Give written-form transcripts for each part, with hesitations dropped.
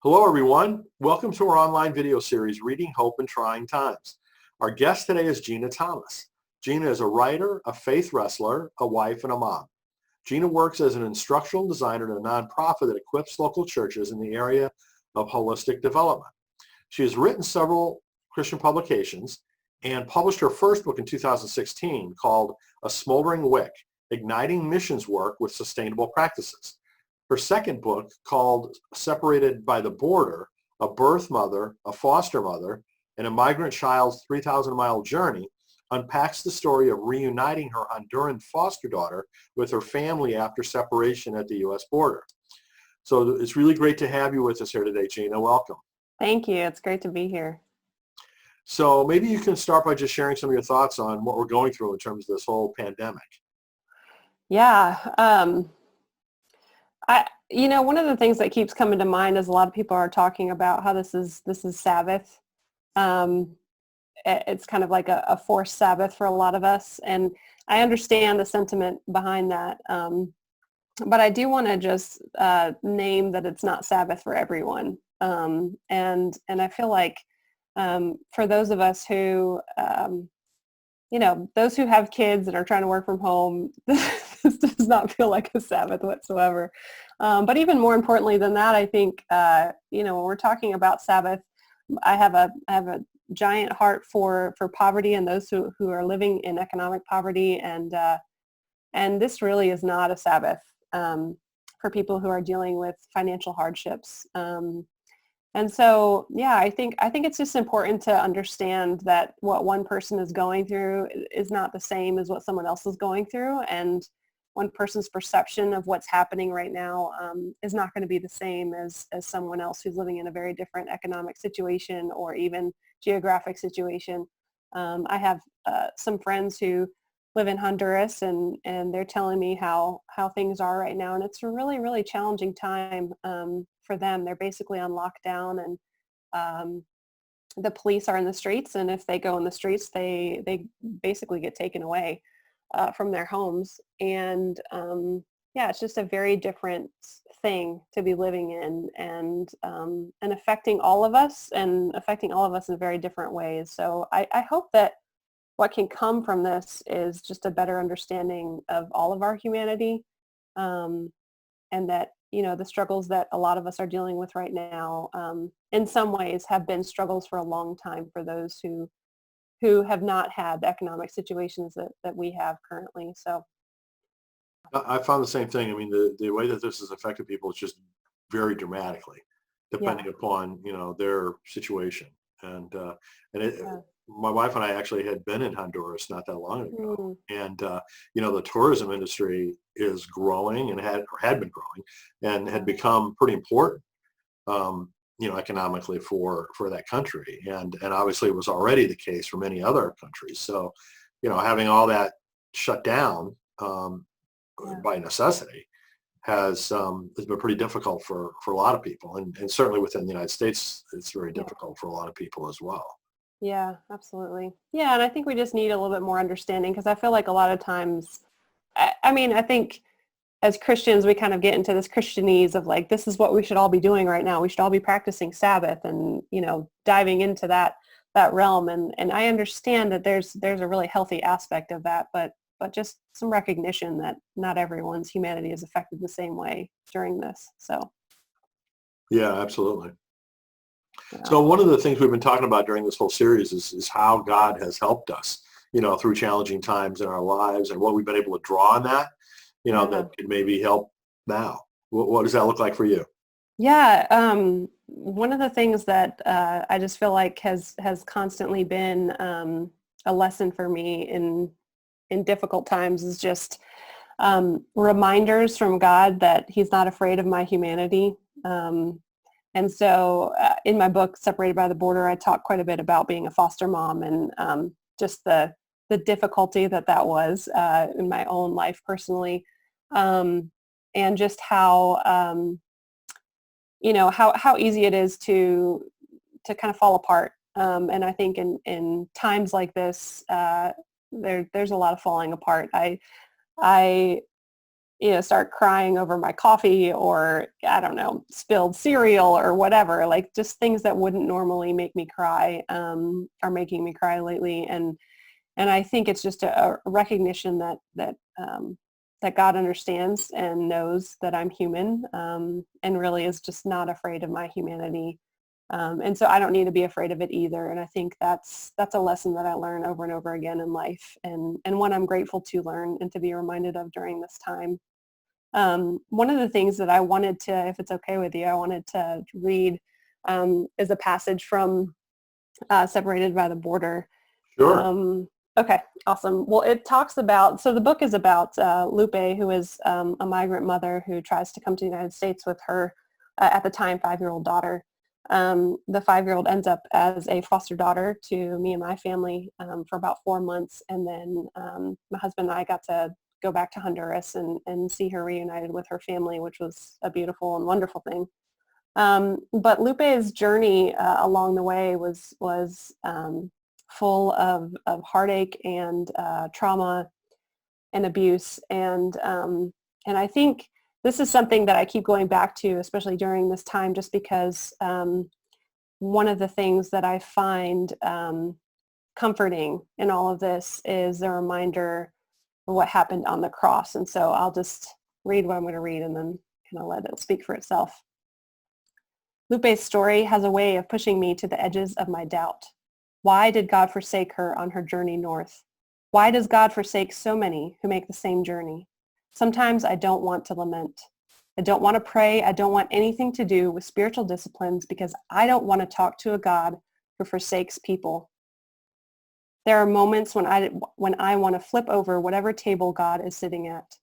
Hello, everyone. Welcome to our online video series, Reading Hope in Trying Times. Our guest today is Gena Thomas. Gena is a writer, a faith wrestler, a wife, and a mom. Gena works as an instructional designer at a nonprofit that equips local churches in the area of holistic development. She has written several Christian publications and published her first book in 2016 called A Smoldering Wick, Igniting Missions Work with Sustainable Practices. Her second book, called Separated by the Border, A Birth Mother, a Foster Mother, and a Migrant Child's 3,000-Mile Journey, unpacks the story of reuniting her Honduran foster daughter with her family after separation at the U.S. border. So it's really great to have you with us here today, Gena. Welcome. Thank you. It's great to be here. So maybe you can start by just sharing some of your thoughts on what we're going through in terms of this whole pandemic. Yeah. One of the things that keeps coming to mind is a lot of people are talking about how this is Sabbath. It's kind of like a forced Sabbath for a lot of us. And I understand the sentiment behind that. But I do want to just name that it's not Sabbath for everyone. And I feel like for those of us who, those who have kids and are trying to work from home, this does not feel like a Sabbath whatsoever. But even more importantly than that, I think, when we're talking about Sabbath, I have a giant heart for poverty and those who are living in economic poverty. And this really is not a Sabbath for people who are dealing with financial hardships. And so, yeah, I think it's just important to understand that what one person is going through is not the same as what someone else is going through. And one person's perception of what's happening right now is not going to be the same as someone else who's living in a very different economic situation or even geographic situation. I have some friends who live in Honduras and they're telling me how things are right now. And it's a really, really challenging time for them. They're basically on lockdown and the police are in the streets. And if they go in the streets, they basically get taken away from their homes. And it's just a very different thing to be living in and affecting all of us in very different ways. So I hope that what can come from this is just a better understanding of all of our humanity, and that, the struggles that a lot of us are dealing with right now, in some ways have been struggles for a long time for those who have not had the economic situations that we have currently. So I found the same thing. I mean, the way that this has affected people is just very dramatically, depending upon, their situation. And my wife and I actually had been in Honduras not that long ago. And, the tourism industry is growing and had been growing and had become pretty important, economically for that country. And obviously it was already the case for many other countries. So, having all that shut down by necessity has been pretty difficult for a lot of people. And certainly within the United States, it's very difficult for a lot of people as well. Yeah, absolutely. Yeah, and I think we just need a little bit more understanding because I feel like a lot of times, I think as Christians, we kind of get into this Christianese of like, this is what we should all be doing right now. We should all be practicing Sabbath and, diving into that realm. And I understand that there's a really healthy aspect of that, but just some recognition that not everyone's humanity is affected the same way during this. So. Yeah, absolutely. So one of the things we've been talking about during this whole series is how God has helped us, through challenging times in our lives and what we've been able to draw on that, that could maybe help now. What does that look like for you? Yeah. One of the things that I just feel like has constantly been a lesson for me in difficult times is just reminders from God that he's not afraid of my humanity. And so in my book, Separated by the Border, I talk quite a bit about being a foster mom and just the difficulty that was in my own life personally, and just how, how easy it is to kind of fall apart. And I think in times like this, there's a lot of falling apart. I start crying over my coffee, or I don't know, spilled cereal or whatever, like just things that wouldn't normally make me cry are making me cry lately. And I think it's just a recognition that God understands and knows that I'm human, and really is just not afraid of my humanity. And so I don't need to be afraid of it either. And I think that's a lesson that I learn over and over again in life, and one I'm grateful to learn and to be reminded of during this time. One of the things that I wanted to, if it's okay with you, I wanted to read is a passage from Separated by the Border. Sure. Okay, awesome. Well, it talks about, so the book is about Lupe, who is a migrant mother who tries to come to the United States with her, at the time, 5-year-old daughter. The 5-year-old ends up as a foster daughter to me and my family for about 4 months. And then my husband and I got to go back to Honduras and see her reunited with her family, which was a beautiful and wonderful thing. But Lupe's journey along the way was full of heartache and trauma and abuse. And I think this is something that I keep going back to, especially during this time, just because one of the things that I find comforting in all of this is the reminder of what happened on the cross. And so I'll just read what I'm going to read and then kind of let it speak for itself. Lupe's story has a way of pushing me to the edges of my doubt. Why did God forsake her on her journey north? Why does God forsake so many who make the same journey? Sometimes I don't want to lament. I don't want to pray. I don't want anything to do with spiritual disciplines because I don't want to talk to a God who forsakes people. There are moments when I want to flip over whatever table God is sitting at.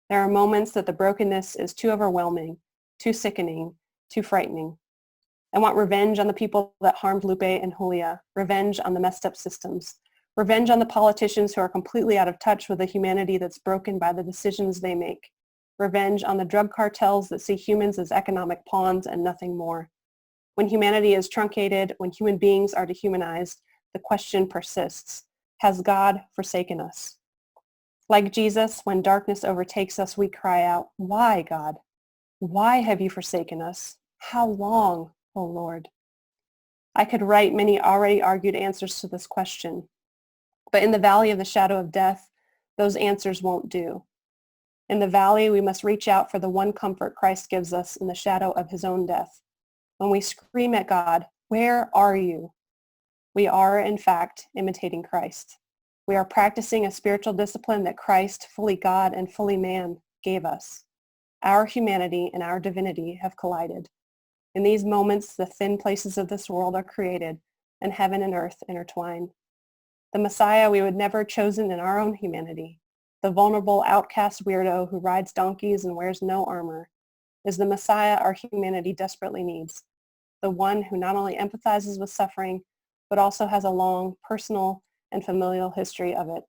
There are moments that the brokenness is too overwhelming, too sickening, too frightening. I want revenge on the people that harmed Lupe and Julia, revenge on the messed up systems, revenge on the politicians who are completely out of touch with a humanity that's broken by the decisions they make, revenge on the drug cartels that see humans as economic pawns and nothing more. When humanity is truncated, when human beings are dehumanized, the question persists, has God forsaken us? Like Jesus, when darkness overtakes us, we cry out, why, God? Why have you forsaken us? How long, O Lord? I could write many already argued answers to this question, but in the valley of the shadow of death, those answers won't do. In the valley, we must reach out for the one comfort Christ gives us in the shadow of his own death. When we scream at God, where are you? We are, in fact, imitating Christ. We are practicing a spiritual discipline that Christ, fully God and fully man, gave us. Our humanity and our divinity have collided. In these moments, the thin places of this world are created, and heaven and earth intertwine. The Messiah we would never have chosen in our own humanity, the vulnerable outcast weirdo who rides donkeys and wears no armor, is the Messiah our humanity desperately needs, the one who not only empathizes with suffering, but also has a long, personal, and familial history of it.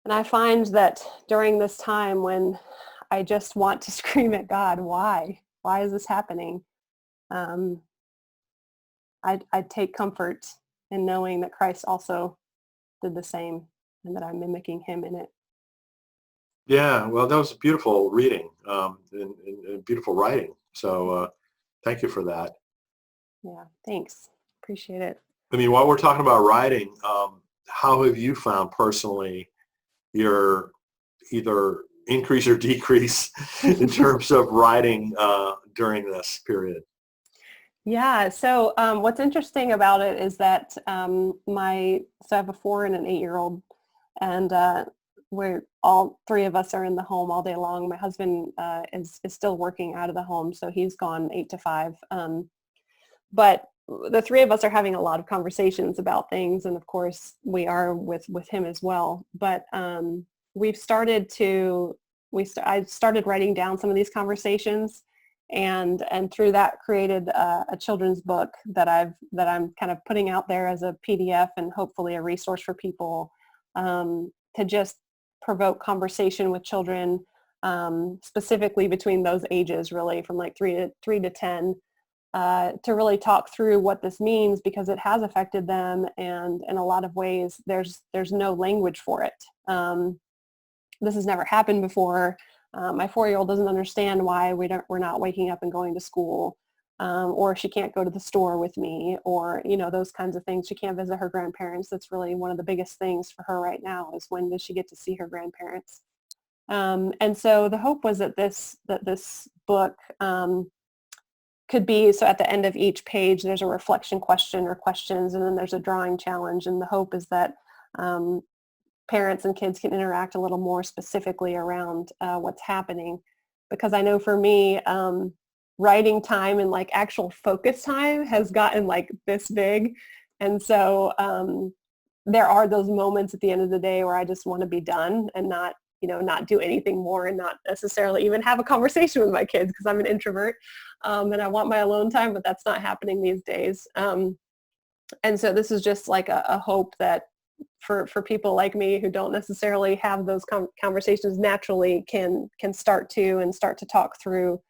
And I find that during this time when I just want to scream at God, why? Why is this happening? I take comfort in knowing that Christ also did the same and that I'm mimicking him in it. Yeah, well, that was beautiful reading and beautiful writing. So thank you for that. Yeah, thanks. Appreciate it. I mean, while we're talking about writing, how have you found personally your either increase or decrease in terms of writing during this period? Yeah, so what's interesting about it is that so I have a 4 and an 8-year-old, and we're all 3 of us are in the home all day long. My husband is still working out of the home, so he's gone 8 to 5. But the 3 of us are having a lot of conversations about things, and of course we are with him as well. But we've started to I started writing down some of these conversations, and through that created a children's book that I'm kind of putting out there as a PDF and hopefully a resource for people to just provoke conversation with children, specifically between those ages, really from like 3 to 10. To really talk through what this means, because it has affected them, and in a lot of ways there's no language for it. this has never happened before. My 4-year-old doesn't understand why we're not waking up and going to school, or she can't go to the store with me, or, those kinds of things. She can't visit her grandparents. That's really one of the biggest things for her right now, is when does she get to see her grandparents? And so the hope was that this book could be, so at the end of each page, there's a reflection question or questions, and then there's a drawing challenge. And the hope is that parents and kids can interact a little more specifically around what's happening. Because I know for me, writing time and like actual focus time has gotten like this big. And so there are those moments at the end of the day where I just want to be done and not do anything more, and not necessarily even have a conversation with my kids, because I'm an introvert and I want my alone time, but that's not happening these days. And so this is just like a hope that for people like me who don't necessarily have those conversations naturally can start to talk through,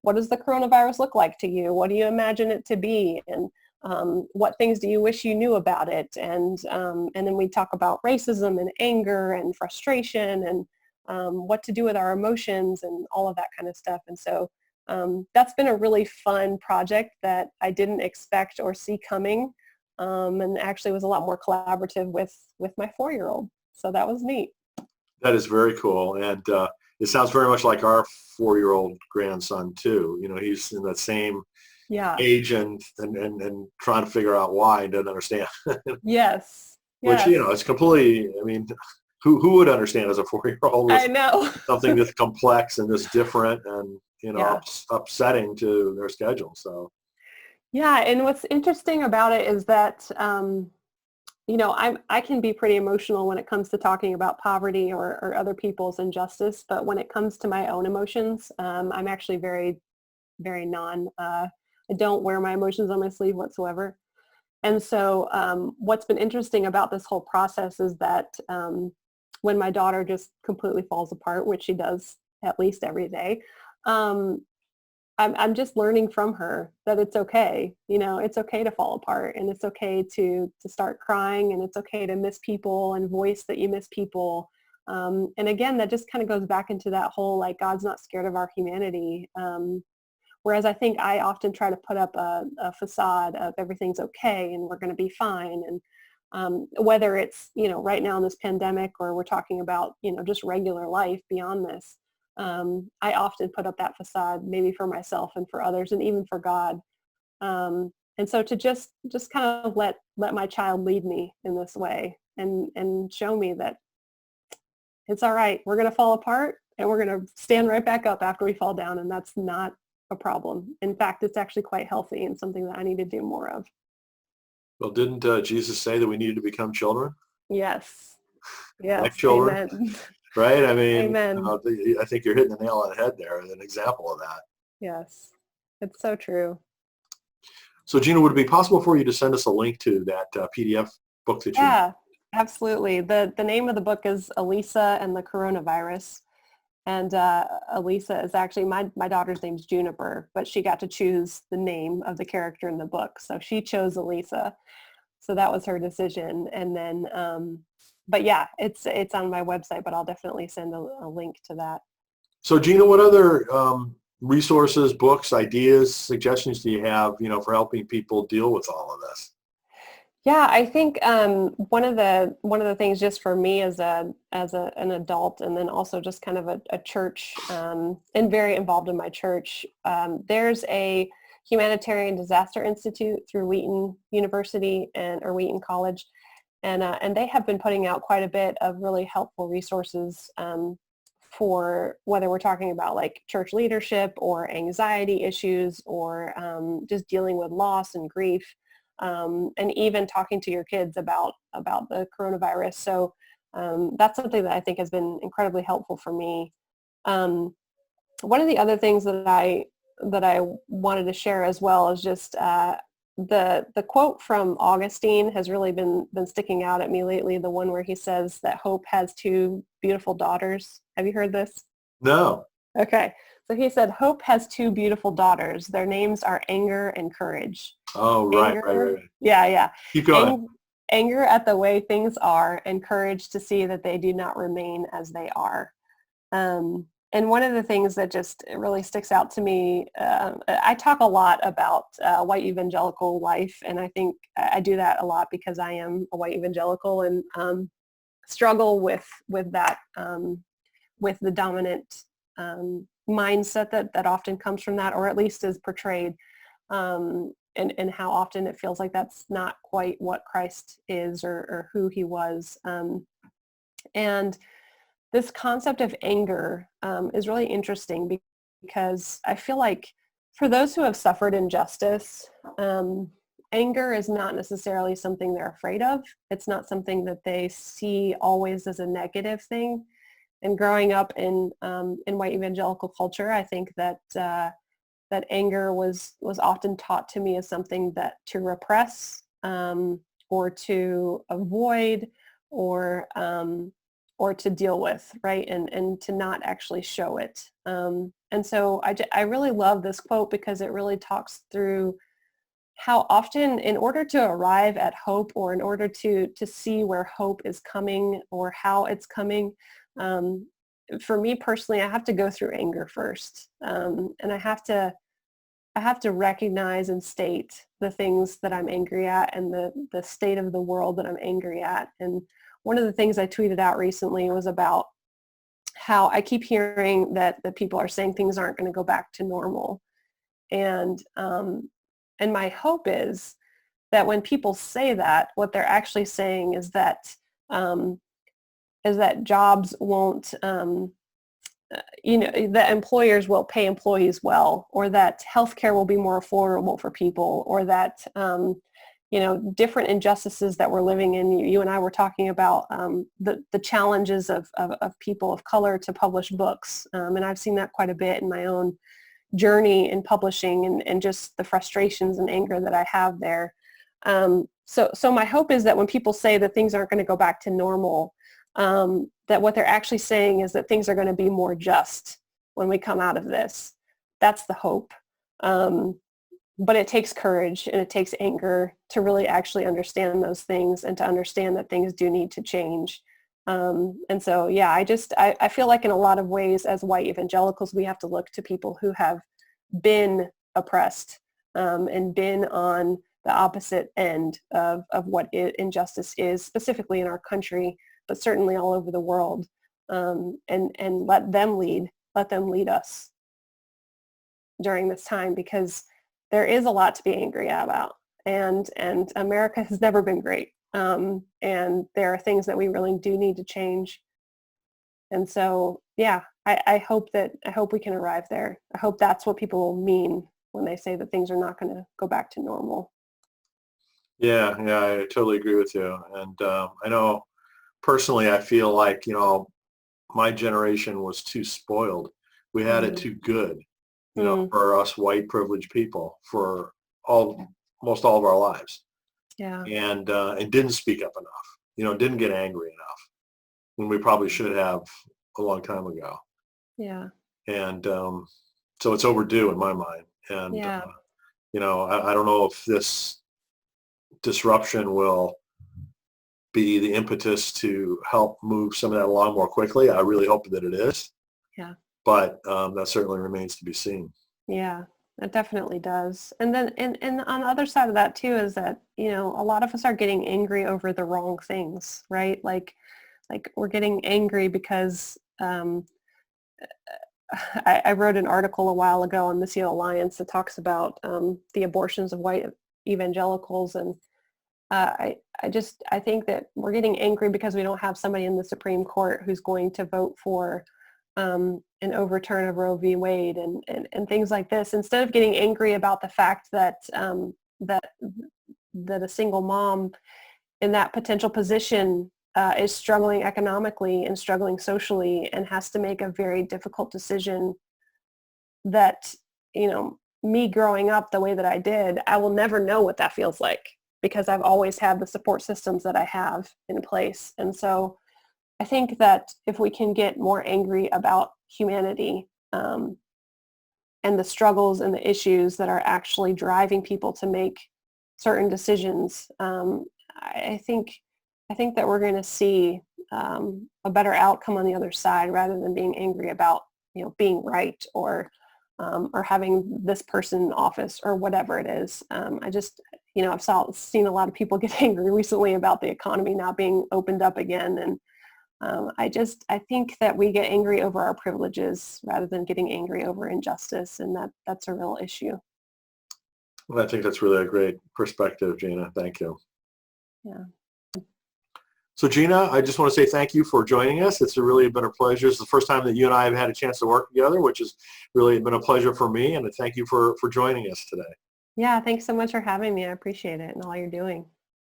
what does the coronavirus look like to you? What do you imagine it to be? And what things do you wish you knew about it? And then we talk about racism and anger and frustration, and what to do with our emotions and all of that kind of stuff. And so that's been a really fun project that I didn't expect or see coming, and actually was a lot more collaborative with my 4-year-old. So that was neat. That is very cool. And it sounds very much like our 4-year-old grandson too. He's in that same age and trying to figure out why and doesn't understand. Yes. Which, it's completely, who would understand as a 4-year-old? I know. Something that's complex and this different and, upsetting to their schedule. So. Yeah. And what's interesting about it is that, I can be pretty emotional when it comes to talking about poverty or other people's injustice. But when it comes to my own emotions, I'm actually very, very I don't wear my emotions on my sleeve whatsoever. And so what's been interesting about this whole process is that when my daughter just completely falls apart, which she does at least every day, I'm just learning from her that it's okay. It's okay to fall apart, and it's okay to start crying, and it's okay to miss people and voice that you miss people. And again, that just kind of goes back into that whole, like, God's not scared of our humanity. Whereas I think I often try to put up a facade of everything's okay and we're going to be fine. And whether it's, right now in this pandemic, or we're talking about, just regular life beyond this, I often put up that facade, maybe for myself and for others, and even for God. And so to just kind of let my child lead me in this way, and show me that it's all right. We're going to fall apart, and we're going to stand right back up after we fall down. And that's not a problem. In fact, it's actually quite healthy and something that I need to do more of. Well, didn't Jesus say that we needed to become children? Yes. Yes. Like children. Amen. Right? Amen. I think you're hitting the nail on the head there, an example of that. Yes. It's so true. So, Gena, would it be possible for you to send us a link to that PDF book that you... Yeah, absolutely. The name of the book is Elisa and the Coronavirus. And Elisa is actually, my daughter's name's Juniper, but she got to choose the name of the character in the book. So she chose Elisa. So that was her decision. And then, but yeah, it's on my website, but I'll definitely send a link to that. So, Gena, what other resources, books, ideas, suggestions do you have, for helping people deal with all of this? Yeah, I think one of the things, just for me as an adult, and then also just kind of a church, and very involved in my church, there's a humanitarian disaster institute through Wheaton University or Wheaton College, and they have been putting out quite a bit of really helpful resources for whether we're talking about like church leadership or anxiety issues, or just dealing with loss and grief. And even talking to your kids about the coronavirus. So that's something that I think has been incredibly helpful for me. One of the other things that I wanted to share as well is just the quote from Augustine has really been sticking out at me lately. The one where he says that hope has two beautiful daughters. Have you heard this? No. Okay. So he said, hope has two beautiful daughters. Their names are anger and courage. Oh, right, Anger, right. Yeah. Keep going. Anger at the way things are, and courage to see that they do not remain as they are. And one of the things that just really sticks out to me, I talk a lot about white evangelical life, and I think I do that a lot because I am a white evangelical and struggle with that, with the dominant mindset that often comes from that, or at least is portrayed, and how often it feels like that's not quite what Christ is or who he was. And this concept of anger is really interesting because I feel like for those who have suffered injustice, anger is not necessarily something they're afraid of. It's not something that they see always as a negative thing. And growing up in white evangelical culture, I think that that anger was often taught to me as something that to repress, or to avoid, or to deal with, right? And to not actually show it. And so I really love this quote because it really talks through how often, in order to arrive at hope, or in order to see where hope is coming or how it's coming, for me personally, I have to go through anger first. And I have to recognize and state the things that I'm angry at and the state of the world that I'm angry at. And one of the things I tweeted out recently was about how I keep hearing that people are saying things aren't going to go back to normal. And my hope is that when people say that, what they're actually saying is that jobs won't, that employers will pay employees well, or that healthcare will be more affordable for people, or that different injustices that we're living in. You and I were talking about the challenges of people of color to publish books, and I've seen that quite a bit in my own journey in publishing, and just the frustrations and anger that I have there. So my hope is that when people say that things aren't going to go back to normal, that what they're actually saying is that things are going to be more just when we come out of this. That's the hope. But it takes courage and it takes anger to really actually understand those things and to understand that things do need to change. And so, yeah, I feel like in a lot of ways as white evangelicals, we have to look to people who have been oppressed, and been on the opposite end of what injustice is, specifically in our country, but certainly all over the world, and let them lead us during this time, because there is a lot to be angry about, and America has never been great, and there are things that we really do need to change. And so, yeah, I hope we can arrive there. I hope that's what people mean when they say that things are not going to go back to normal. Yeah, I totally agree with you. And I know personally, I feel like, my generation was too spoiled. We had it too good, for us white privileged people for most all of our lives. Yeah. And didn't speak up enough, didn't get angry enough when we probably should have a long time ago. Yeah. And so it's overdue in my mind. And, Yeah. I don't know if this disruption will be the impetus to help move some of that along more quickly. I really hope that it is. Yeah. But that certainly remains to be seen. Yeah, it definitely does. And then, and on the other side of that too is that, a lot of us are getting angry over the wrong things, right? Like we're getting angry because I wrote an article a while ago on Missio Alliance that talks about the abortions of white evangelicals, and I think that we're getting angry because we don't have somebody in the Supreme Court who's going to vote for an overturn of Roe v. Wade and things like this, instead of getting angry about the fact that that a single mom in that potential position is struggling economically and struggling socially and has to make a very difficult decision that, me growing up the way that I did, I will never know what that feels like because I've always had the support systems that I have in place. And so I think that if we can get more angry about humanity, and the struggles and the issues that are actually driving people to make certain decisions, I think that we're going to see a better outcome on the other side, rather than being angry about, being right, or having this person in office or whatever it is. I just, I've seen a lot of people get angry recently about the economy not being opened up again. And I think that we get angry over our privileges rather than getting angry over injustice. And that's a real issue. Well, I think that's really a great perspective, Gena. Thank you. Yeah. So Gena, I just want to say thank you for joining us. It's really been a pleasure. It's the first time that you and I have had a chance to work together, which has really been a pleasure for me. And thank you for joining us today. Yeah. Thanks so much for having me. I appreciate it and all you're doing.